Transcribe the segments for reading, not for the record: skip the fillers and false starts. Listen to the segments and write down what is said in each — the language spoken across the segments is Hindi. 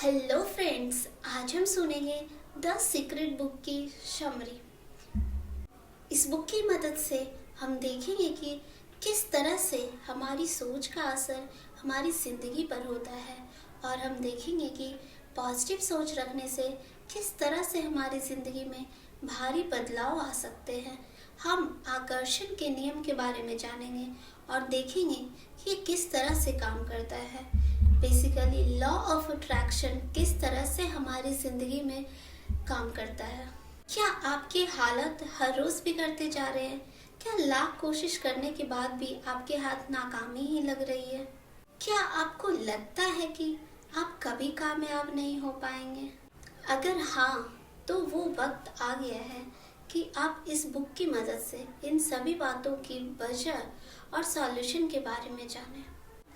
हेलो फ्रेंड्स, आज हम सुनेंगे द सीक्रेट बुक की समरी। इस बुक की मदद से हम देखेंगे कि किस तरह से हमारी सोच का असर हमारी ज़िंदगी पर होता है और हम देखेंगे कि पॉजिटिव सोच रखने से किस तरह से हमारी ज़िंदगी में भारी बदलाव आ सकते हैं। हम आकर्षण के नियम के बारे में जानेंगे और देखेंगे कि ये किस तरह से काम करता है। बेसिकली लॉ ऑफ अट्रैक्शन किस तरह से हमारी ज़िंदगी में काम करता है। क्या आपके हालत हर रोज़ बिगड़ते जा रहे हैं? क्या लाख कोशिश करने के बाद भी आपके हाथ नाकामी ही लग रही है? क्या आपको लगता है कि आप कभी कामयाब नहीं हो पाएंगे? अगर हाँ, तो वो वक्त आ गया है कि आप इस बुक की मदद से इन सभी बातों की वजह और सॉल्यूशन के बारे में जानें।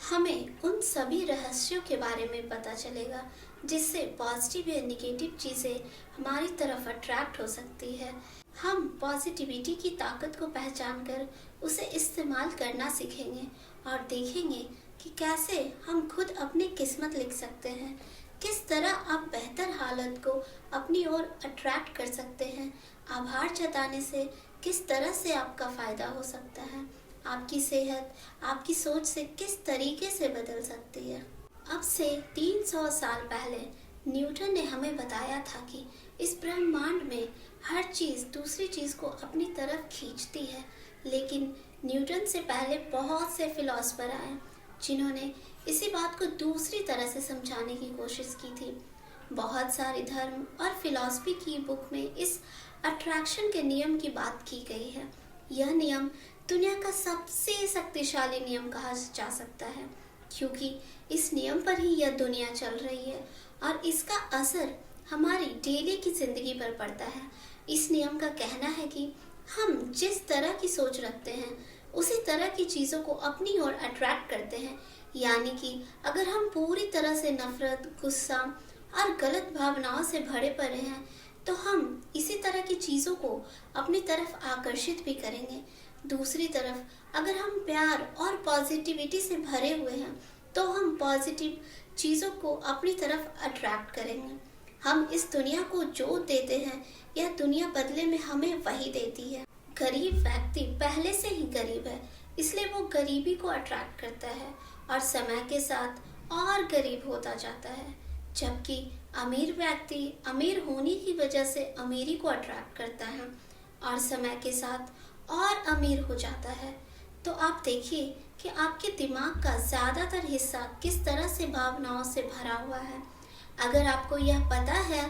हमें उन सभी रहस्यों के बारे में पता चलेगा जिससे पॉजिटिव या निगेटिव चीज़ें हमारी तरफ अट्रैक्ट हो सकती है। हम पॉजिटिविटी की ताकत को पहचान कर उसे इस्तेमाल करना सीखेंगे और देखेंगे कि कैसे हम खुद अपनी किस्मत लिख सकते हैं, किस तरह आप बेहतर हालत को अपनी ओर अट्रैक्ट कर सकते हैं। आभार जताने से किस तरह से आपका फ़ायदा हो सकता है, आपकी सेहत आपकी सोच से किस तरीके से बदल सकती है। अब से 300 साल पहले न्यूटन ने हमें बताया था कि इस ब्रह्मांड में हर चीज़ दूसरी चीज़ को अपनी तरफ खींचती है। लेकिन न्यूटन से पहले बहुत से फिलोसफर आए जिन्होंने इसी बात को दूसरी तरह से समझाने की कोशिश की थी। बहुत सारी धर्म और फिलॉसफी की बुक में इस अट्रैक्शन के नियम की बात की गई है। यह नियम दुनिया का सबसे शक्तिशाली नियम कहा जा सकता है, क्योंकि इस नियम पर ही यह दुनिया चल रही है और इसका असर हमारी डेली की ज़िंदगी पर पड़ता है। इस नियम का कहना है कि हम जिस तरह की सोच रखते हैं उसी तरह की चीज़ों को अपनी ओर अट्रैक्ट करते हैं। यानी कि अगर हम पूरी तरह से नफरत, गुस्सा और गलत भावनाओं से भरे पड़े हैं तो हम इसी तरह की चीज़ों को अपनी तरफ आकर्षित भी करेंगे। दूसरी तरफ अगर हम प्यार और पॉजिटिविटी से भरे हुए हैं तो हम पॉजिटिव चीज़ों को अपनी तरफ अट्रैक्ट करेंगे। हम इस दुनिया को जो देते हैं यह दुनिया बदले में हमें वही देती है। गरीब व्यक्ति पहले से ही गरीब है, इसलिए वो गरीबी को अट्रैक्ट करता है और समय के साथ और गरीब होता जाता है। जबकि अमीर व्यक्ति अमीर होने की वजह से अमीरी को अट्रैक्ट करता है और समय के साथ और अमीर हो जाता है। तो आप देखिए कि आपके दिमाग का ज़्यादातर हिस्सा किस तरह से भावनाओं से भरा हुआ है। अगर आपको यह पता है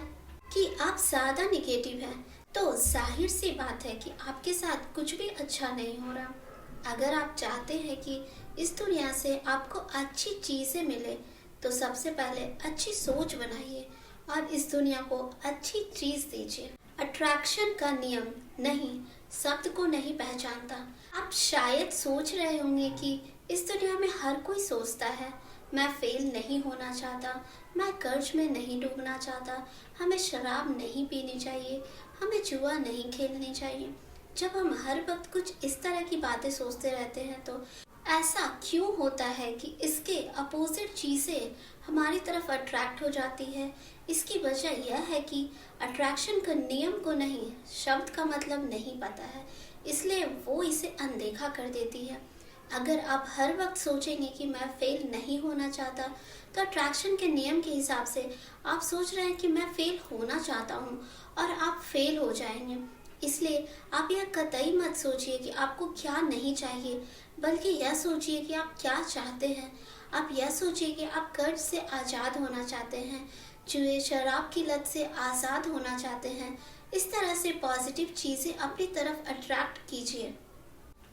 कि आप ज़्यादा निगेटिव हैं तो जाहिर सी बात है कि आपके साथ कुछ भी अच्छा नहीं हो रहा। अगर आप चाहते हैं कि इस दुनिया से आपको अच्छी चीज़ें मिले तो सबसे पहले अच्छी सोच बनाइए और इस दुनिया को अच्छी चीज़ दीजिए। अट्रैक्शन का नियम नहीं शब्द को नहीं पहचानता। आप शायद सोच रहे होंगे कि इस दुनिया में हर कोई सोचता है, मैं फेल नहीं होना चाहता, मैं कर्ज में नहीं डूबना चाहता, हमें शराब नहीं पीनी चाहिए, हमें जुआ नहीं खेलनी चाहिए। जब हम हर वक्त कुछ इस तरह की बातें सोचते रहते हैं तो ऐसा क्यों होता है कि इसके अपोजिट चीज़ें हमारी तरफ अट्रैक्ट हो जाती है? इसकी वजह यह है कि अट्रैक्शन का नियम को नहीं, शब्द का मतलब नहीं पता है, इसलिए वो इसे अनदेखा कर देती है। अगर आप हर वक्त सोचेंगे कि मैं फेल नहीं होना चाहता तो अट्रैक्शन के नियम के हिसाब से आप सोच रहे हैं कि मैं फेल होना चाहता हूँ और आप फेल हो जाएंगे। इसलिए आप यह कतई मत सोचिए कि आपको क्या नहीं चाहिए, बल्कि यह सोचिए कि आप क्या चाहते हैं। आप यह सोचिए कि आप कर्ज से आज़ाद होना चाहते हैं, जुए शराब की लत से आज़ाद होना चाहते हैं। इस तरह से पॉजिटिव चीज़ें अपनी तरफ अट्रैक्ट कीजिए।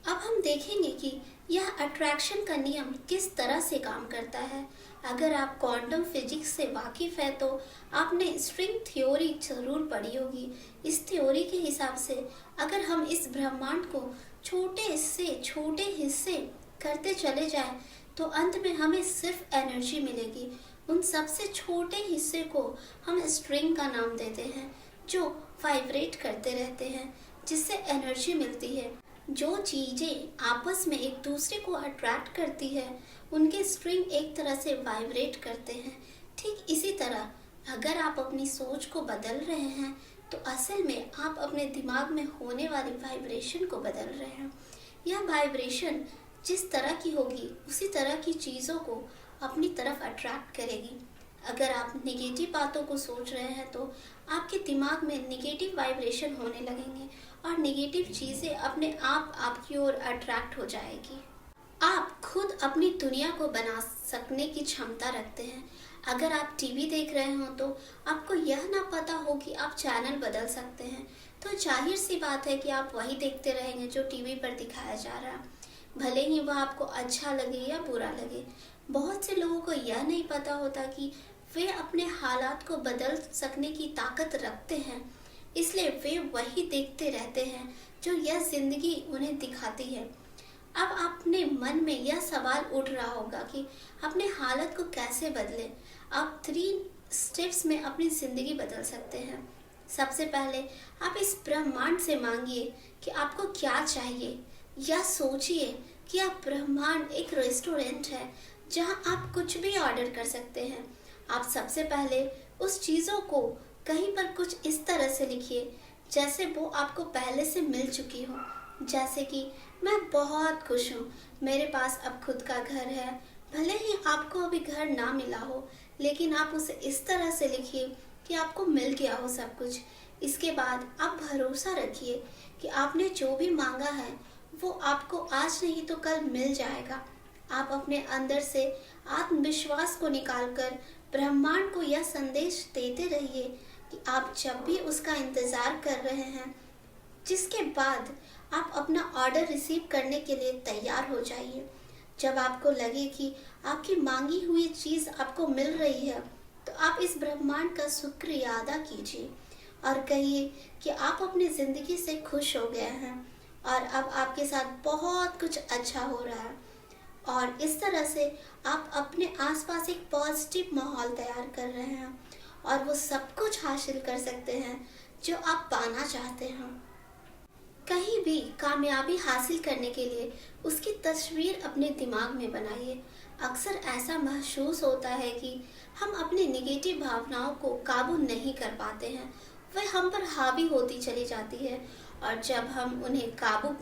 अब हम देखेंगे कि यह अट्रैक्शन का नियम किस तरह से काम करता है। अगर आप क्वांटम फिजिक्स से वाकिफ़ है तो आपने स्ट्रिंग थ्योरी ज़रूर पढ़ी होगी। इस थ्योरी के हिसाब से अगर हम इस ब्रह्मांड को छोटे हिस्से करते चले जाएं तो अंत में हमें सिर्फ एनर्जी मिलेगी। उन सबसे छोटे हिस्से को हम स्ट्रिंग का नाम देते हैं, जो वाइब्रेट करते रहते हैं, जिससे एनर्जी मिलती है। जो चीज़ें आपस में एक दूसरे को अट्रैक्ट करती है उनके स्ट्रिंग एक तरह से वाइब्रेट करते हैं, ठीक इसी तरह अगर आप अपनी सोच को बदल रहे हैं तो असल में आप अपने दिमाग में होने वाली वाइब्रेशन को बदल रहे हैं। यह वाइब्रेशन जिस तरह की होगी उसी तरह की चीज़ों को अपनी तरफ अट्रैक्ट करेगी। अगर आप नेगेटिव बातों को सोच रहे हैं तो आपके दिमाग में नेगेटिव वाइब्रेशन होने लगेंगे और नेगेटिव चीज़ें अपने आप आपकी ओर अट्रैक्ट हो जाएगी। आप खुद अपनी दुनिया को बना सकने की क्षमता रखते हैं। अगर आप टीवी देख रहे हो तो आपको यह ना पता हो कि आप चैनल बदल सकते हैं, तो जाहिर सी बात है कि आप वही देखते रहेंगे जो टीवी पर दिखाया जा रहा है, भले ही वह आपको अच्छा लगे या बुरा लगे। बहुत से लोगों को यह नहीं पता होता कि वे अपने हालात को बदल सकने की ताकत रखते हैं, इसलिए वे वही देखते रहते हैं जो यह जिंदगी उन्हें दिखाती है। अब अपने मन में यह सवाल उठ रहा होगा कि अपने हालत को कैसे बदलें। आप 3 स्टेप्स में अपनी ज़िंदगी बदल सकते हैं। सबसे पहले आप इस ब्रह्मांड से मांगिए कि आपको क्या चाहिए, या सोचिए कि आप ब्रह्मांड एक रेस्टोरेंट है जहां आप कुछ भी ऑर्डर कर सकते हैं। आप सबसे पहले उस चीज़ों को कहीं पर कुछ इस तरह से लिखिए जैसे वो आपको पहले से मिल चुकी हो। जैसे कि मैं बहुत खुश हूँ, मेरे पास अब खुद का घर है। भले ही आपको अभी घर ना मिला हो, लेकिन आप उसे इस तरह से लिखिए कि आपको मिल गया हो सब कुछ। इसके बाद आप भरोसा रखिए कि आपने जो भी मांगा है वो आपको आज नहीं तो कल मिल जाएगा। आप अपने अंदर से आत्मविश्वास को निकालकर ब्रह्मांड को यह संदेश देते रहिए कि आप जब भी उसका इंतज़ार कर रहे हैं, जिसके बाद आप अपना ऑर्डर रिसीव करने के लिए तैयार हो जाइए। जब आपको लगे कि आपकी मांगी हुई चीज़ आपको मिल रही है तो आप इस ब्रह्मांड का शुक्रिया अदा कीजिए और कहिए कि आप अपनी ज़िंदगी से खुश हो गए हैं और अब आपके साथ बहुत कुछ अच्छा हो रहा है। और इस तरह से आप अपने आसपास एक पॉजिटिव माहौल तैयार कर रहे हैं और वो सब कुछ हासिल कर सकते हैं जो आप पाना चाहते हैं। कहीं भी कामयाबी हासिल करने के लिए उसकी तस्वीर अपने दिमाग में बनाइए। अक्सर ऐसा महसूस होता है कि हम अपने नेगेटिव भावनाओं को काबू नहीं कर पाते हैं, वह हम पर हावी होती चली जाती है और जब हम उन्हें काबू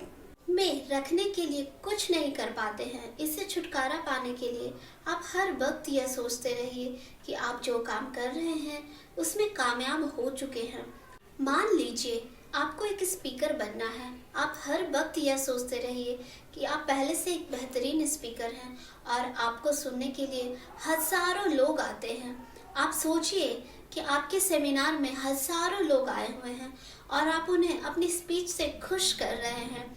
में रखने के लिए कुछ नहीं कर पाते हैं, इससे छुटकारा पाने के लिए आप हर वक्त यह सोचते रहिए कि आप जो काम कर रहे हैं उसमें कामयाब हो चुके हैं। मान लीजिए आपको एक स्पीकर बनना है, आप हर वक्त यह सोचते रहिए कि आप पहले से एक बेहतरीन स्पीकर हैं और आपको सुनने के लिए हजारों लोग आते हैं। आप सोचिए कि आपके सेमिनार में हजारों लोग आए हुए हैं और आप उन्हें अपनी स्पीच से खुश कर रहे हैं।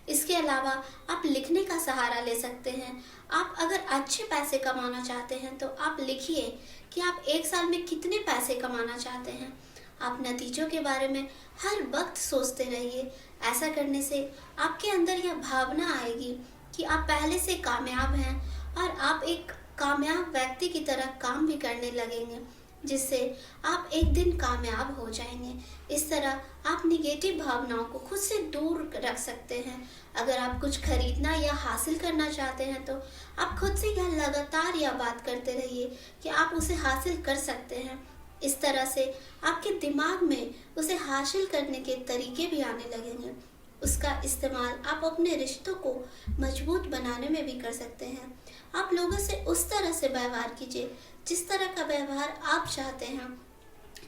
इसके अलावा आप लिखने का सहारा ले सकते हैं। आप अगर अच्छे पैसे कमाना चाहते हैं तो आप लिखिए कि आप 1 साल में कितने पैसे कमाना चाहते हैं। आप नतीजों के बारे में हर वक्त सोचते रहिए। ऐसा करने से आपके अंदर यह भावना आएगी कि आप पहले से कामयाब हैं और आप एक कामयाब व्यक्ति की तरह काम भी करने लगेंगे, जिससे आप एक दिन कामयाब हो जाएंगे। इस तरह आप निगेटिव भावनाओं को खुद से दूर रख सकते हैं। अगर आप कुछ खरीदना या हासिल करना चाहते हैं तो आप खुद से यह लगातार यह बात करते रहिए कि आप उसे हासिल कर सकते हैं। इस तरह से आपके दिमाग में उसे हासिल करने के तरीके भी आने लगेंगे। उसका इस्तेमाल आप अपने रिश्तों को मजबूत बनाने में भी कर सकते हैं। आप लोगों से उस तरह से व्यवहार कीजिए जिस तरह का व्यवहार आप चाहते हैं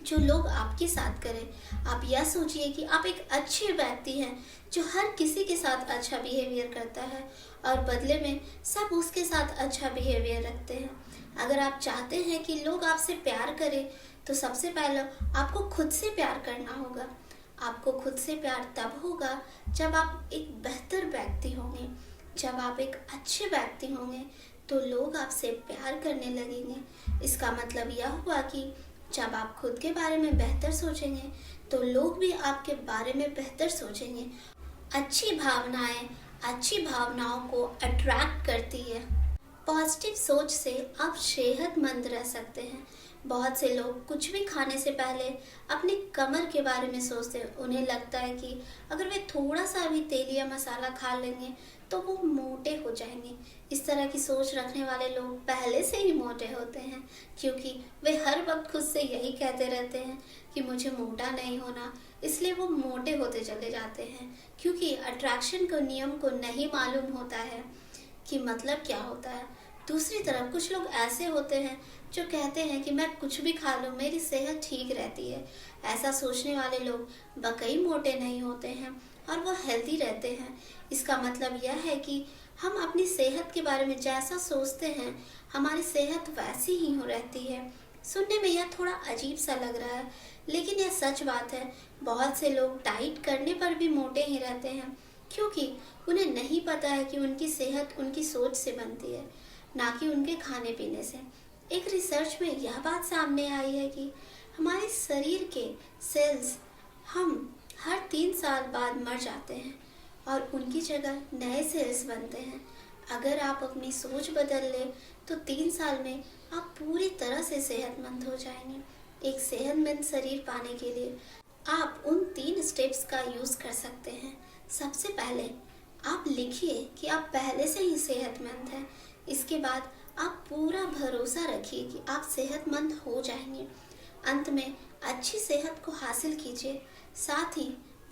जो लोग आपके साथ करें। आप यह सोचिए कि आप एक अच्छे व्यक्ति हैं जो हर किसी के साथ अच्छा बिहेवियर करता है और बदले में सब उसके साथ अच्छा बिहेवियर रखते हैं। अगर आप चाहते हैं कि लोग आपसे प्यार करें तो सबसे पहले आपको खुद से प्यार करना होगा। आपको खुद से प्यार तब होगा जब आप एक बेहतर व्यक्ति होंगे। जब आप एक अच्छे व्यक्ति होंगे तो लोग आपसे प्यार करने लगेंगे। इसका मतलब यह हुआ कि जब आप खुद के बारे में बेहतर सोचेंगे तो लोग भी आपके बारे में बेहतर सोचेंगे। अच्छी भावनाएं अच्छी भावनाओं को अट्रैक्ट करती है। पॉजिटिव सोच से आप सेहतमंद रह सकते हैं। बहुत से लोग कुछ भी खाने से पहले अपनी कमर के बारे में सोचते हैं। उन्हें लगता है कि अगर वे थोड़ा सा भी तेल या मसाला खा लेंगे तो वो मोटे हो जाएंगे। इस तरह की सोच रखने वाले लोग पहले से ही मोटे होते हैं, क्योंकि वे हर वक्त खुद से यही कहते रहते हैं कि मुझे मोटा नहीं होना, इसलिए वो मोटे होते चले जाते हैं। क्योंकि अट्रैक्शन के नियम को नहीं मालूम होता है कि मतलब क्या होता है। दूसरी तरफ कुछ लोग ऐसे होते हैं जो कहते हैं कि मैं कुछ भी खा लूँ, मेरी सेहत ठीक रहती है। ऐसा सोचने वाले लोग वाकई मोटे नहीं होते हैं और वो हेल्दी रहते हैं। इसका मतलब यह है कि हम अपनी सेहत के बारे में जैसा सोचते हैं, हमारी सेहत वैसी ही हो रहती है। सुनने में यह थोड़ा अजीब सा लग रहा है, लेकिन यह सच बात है। बहुत से लोग डाइट करने पर भी मोटे ही रहते हैं, क्योंकि उन्हें नहीं पता है कि उनकी सेहत उनकी सोच से बनती है, ना कि उनके खाने पीने से। एक रिसर्च में यह बात सामने आई है कि हमारे शरीर के सेल्स हम हर 3 साल बाद मर जाते हैं और उनकी जगह नए सेल्स बनते हैं। अगर आप अपनी सोच बदल लें तो 3 साल में आप पूरी तरह से सेहतमंद हो जाएंगे। एक सेहतमंद शरीर पाने के लिए आप उन 3 स्टेप्स का यूज़ कर सकते हैं। सबसे पहले आप लिखिए कि आप पहले से ही सेहतमंद हैं। इसके बाद आप पूरा भरोसा रखिए कि आप सेहतमंद हो जाएंगे। अंत में अच्छी सेहत को हासिल कीजिए, साथ ही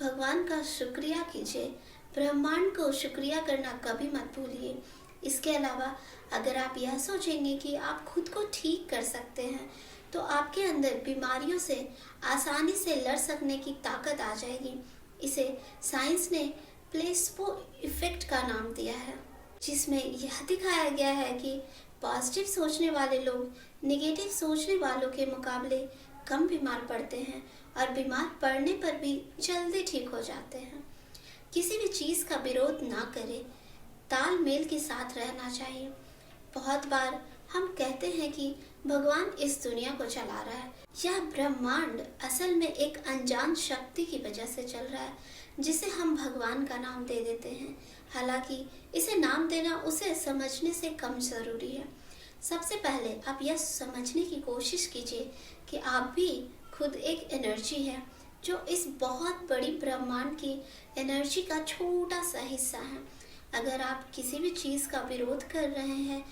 भगवान का शुक्रिया कीजिए। ब्रह्मांड को शुक्रिया करना कभी मत भूलिए। इसके अलावा अगर आप यह सोचेंगे कि आप खुद को ठीक कर सकते हैं, तो आपके अंदर बीमारियों से आसानी से लड़ सकने की ताकत आ जाएगी। इसे साइंस ने प्लेसबो इफेक्ट का नाम दिया है, जिसमें यह दिखाया गया है कि पॉजिटिव सोचने वाले लोग नेगेटिव सोचने वालों के मुकाबले कम बीमार पड़ते हैं और बीमार पड़ने पर भी जल्दी ठीक हो जाते हैं। किसी भी चीज़ का विरोध ना करें, तालमेल के साथ रहना चाहिए। बहुत बार हम कहते हैं कि भगवान इस दुनिया को चला रहा है। यह ब्रह्मांड असल में एक अनजान शक्ति की वजह से चल रहा है, जिसे हम भगवान का नाम दे देते हैं। हालांकि इसे नाम देना उसे समझने से कम ज़रूरी है। सबसे पहले आप यह समझने की कोशिश कीजिए कि आप भी खुद एक एनर्जी है, जो इस बहुत बड़ी ब्रह्मांड की एनर्जी का छोटा सा हिस्सा है। अगर आप किसी भी चीज़ का विरोध कर रहे हैं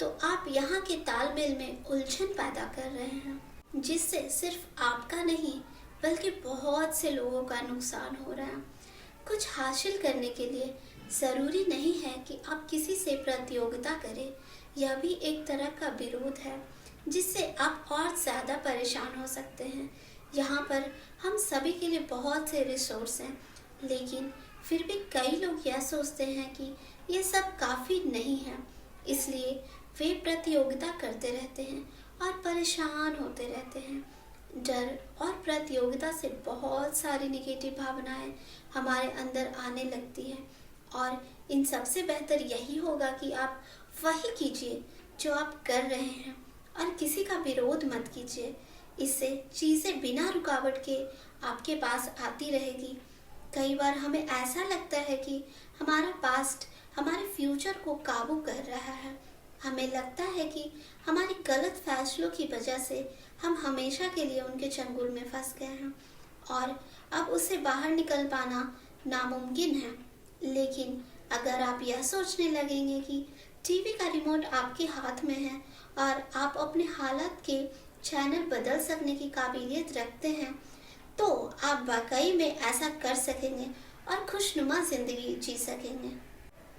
तो आप यहाँ के तालमेल में उलझन पैदा कर रहे हैं, जिससे सिर्फ आपका नहीं बल्कि बहुत से लोगों का नुकसान हो रहा है। कुछ हासिल करने के लिए ज़रूरी नहीं है कि आप किसी से प्रतियोगिता करें। यह भी एक तरह का विरोध है, जिससे आप और ज़्यादा परेशान हो सकते हैं। यहाँ पर हम सभी के लिए बहुत से रिसोर्स हैं, लेकिन फिर भी कई लोग यह सोचते हैं कि ये सब काफ़ी नहीं है, इसलिए वे प्रतियोगिता करते रहते हैं और परेशान होते रहते हैं। डर और प्रतियोगिता से बहुत सारी नेगेटिव भावनाएं हमारे अंदर आने लगती हैं, और इन सबसे बेहतर यही होगा कि आप वही कीजिए जो आप कर रहे हैं और किसी का विरोध मत कीजिए। इससे चीज़ें बिना रुकावट के आपके पास आती रहेगी। कई बार हमें ऐसा लगता है कि हमारा पास्ट हमारे फ्यूचर को काबू कर रहा है। हमें लगता है कि हमारी गलत फैसलों की वजह से हम हमेशा के लिए उनके चंगुल में फंस गए हैं और अब उससे बाहर निकल पाना नामुमकिन है। लेकिन अगर आप यह सोचने लगेंगे कि टीवी का रिमोट आपके हाथ में है और आप अपने हालात के चैनल बदल सकने की काबिलियत रखते हैं, तो आप वाकई में ऐसा कर सकेंगे और खुशनुमा ज़िंदगी जी सकेंगे।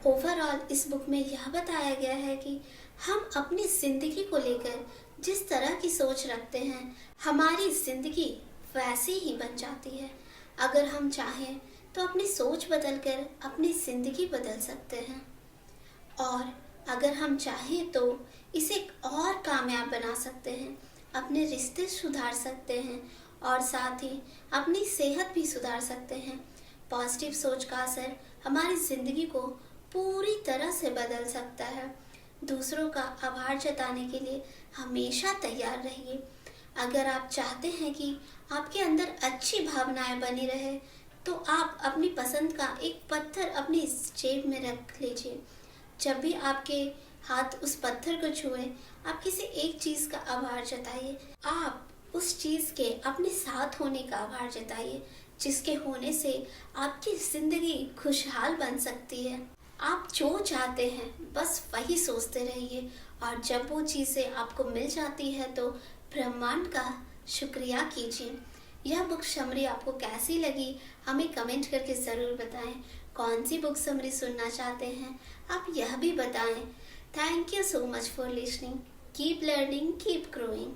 ओवरऑल इस बुक में यह बताया गया है कि हम अपनी ज़िंदगी को लेकर जिस तरह की सोच रखते हैं, हमारी ज़िंदगी वैसी ही बन जाती है। अगर हम चाहें तो अपनी सोच बदलकर अपनी ज़िंदगी बदल सकते हैं, और अगर हम चाहें तो इसे और कामयाब बना सकते हैं, अपने रिश्ते सुधार सकते हैं और साथ ही अपनी सेहत भी सुधार सकते हैं। पॉजिटिव सोच का असर हमारी ज़िंदगी को पूरी तरह से बदल सकता है। दूसरों का आभार जताने के लिए हमेशा तैयार रहिए। अगर आप चाहते हैं कि आपके अंदर अच्छी भावनाएं बनी रहे, तो आप अपनी पसंद का एक पत्थर अपनी जेब में रख लीजिए। जब भी आपके हाथ उस पत्थर को छुए, आप किसी एक चीज का आभार जताइए। आप उस चीज के अपने साथ होने का आभार जताइए, जिसके होने से आपकी जिंदगी खुशहाल बन सकती है। आप जो चाहते हैं बस वही सोचते रहिए, और जब वो चीज़ें आपको मिल जाती है तो ब्रह्मांड का शुक्रिया कीजिए। यह बुक समरी आपको कैसी लगी हमें कमेंट करके ज़रूर बताएं। कौन सी बुक समरी सुनना चाहते हैं आप यह भी बताएं। Thank you so much for listening. Keep learning, keep growing.